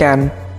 10،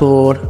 4،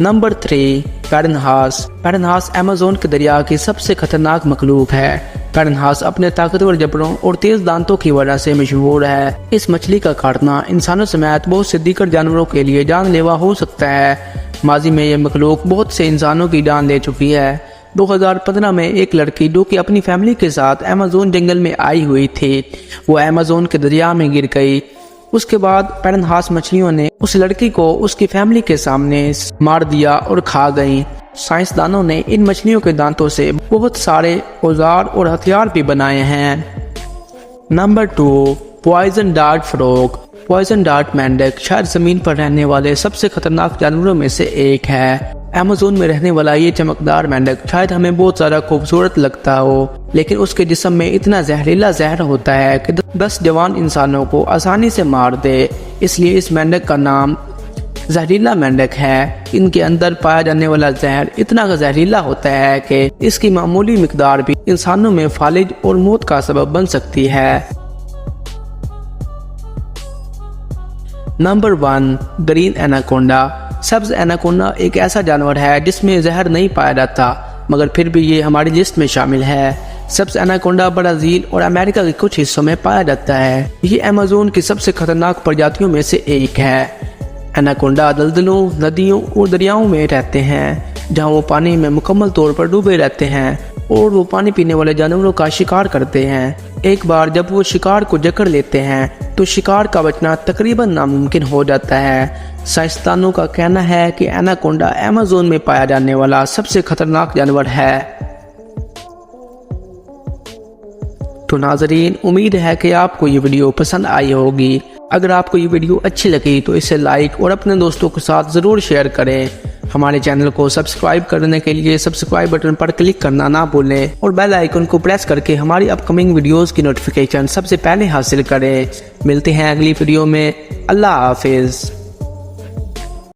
number 3, पैरनहास। पैरनहास Amazon के दरिया की सबसे खतरनाक मखलूक है। पैरनहास अपने ताकतवर जबड़ों और तेज दांतों की वजह से मशहूर है। इस मछली का काटना इंसानों समेत बहुत से दीगर जानवरों के लिए जानलेवा हो सकता है। माजी में यह मखलूक बहुत से इंसानों की जान ले चुकी है। 2015 में एक लड़की जो कि अपनी फैमिली के साथ अमेज़न जंगल में आई हुई थी, वो अमेज़न के दरिया में गिर गई। उसके बाद पैरनहास मछलियों ने उस लड़की को उसकी फैमिली के सामने मार दिया और खा गई। साइंसदानों ने इन मछलियों के दांतों से बहुत सारे औजार और हथियार भी बनाए हैं। Number 2, poison dart frog. Poison dart मेंढक शायद जमीन पर रहने वाले सबसे खतरनाक जानवरों में से एक है। अमेज़न में रहने वाला ये चमकदार मेंढक शायद हमें बहुत ज्यादा खूबसूरत लगता हो, लेकिन उसके जिस्म में इतना जहरीला जहर होता है कि 10 जवान इंसानों को आसानी से मार दे। इसलिए इस मेंढक का नाम जहरीला मेंढक है। इनके अंदर पाया जाने वाला जहर इतना जहरीला होता है कि इसकी मामूली मिकदार भी इंसानों में फालिज और मौत का सबब बन सकती है। Number 1, green anaconda. सब्ज एनाकोंडा एक ऐसा जानवर है जिसमें जहर नहीं पाया जाता, मगर फिर भी ये हमारी लिस्ट में शामिल है। सब्ज एनाकोंडा ब्राजील और अमेरिका के कुछ हिस्सों में पाया जाता है। ये अमेज़न की सबसे खतरनाक प्रजातियों में से एक है। एनाकोंडा दलदलों, नदियों और दरियाओं में रहते हैं, जहां वो पानी में मुकम्मल तौर पर डूबे रहते हैं और वो पानी पीने वाले जानवरों का शिकार करते हैं। एक बार जब वो शिकार को जकड़ लेते हैं तो शिकार का बचना तकरीबन नामुमकिन हो जाता है। साइंसदानों का कहना है कि एनाकोंडा अमेज़न में पाया जाने वाला सबसे खतरनाक जानवर है। तो नाजरीन, उम्मीद है कि आपको ये वीडियो पसंद आई होगी। अगर आपको ये वीडियो अच्छी लगी तो इसे लाइक और अपने दोस्तों के साथ ज़रूर शेयर करें। हमारे चैनल को सब्सक्राइब करने के लिए सब्सक्राइब बटन पर क्लिक करना ना भूलें और बेल आइकन को प्रेस करके हमारी अपकमिंग वीडियोस की नोटिफिकेशन सबसे पहले हासिल करें। मिलते हैं अगली वीडियो में। अल्लाह हाफिज़।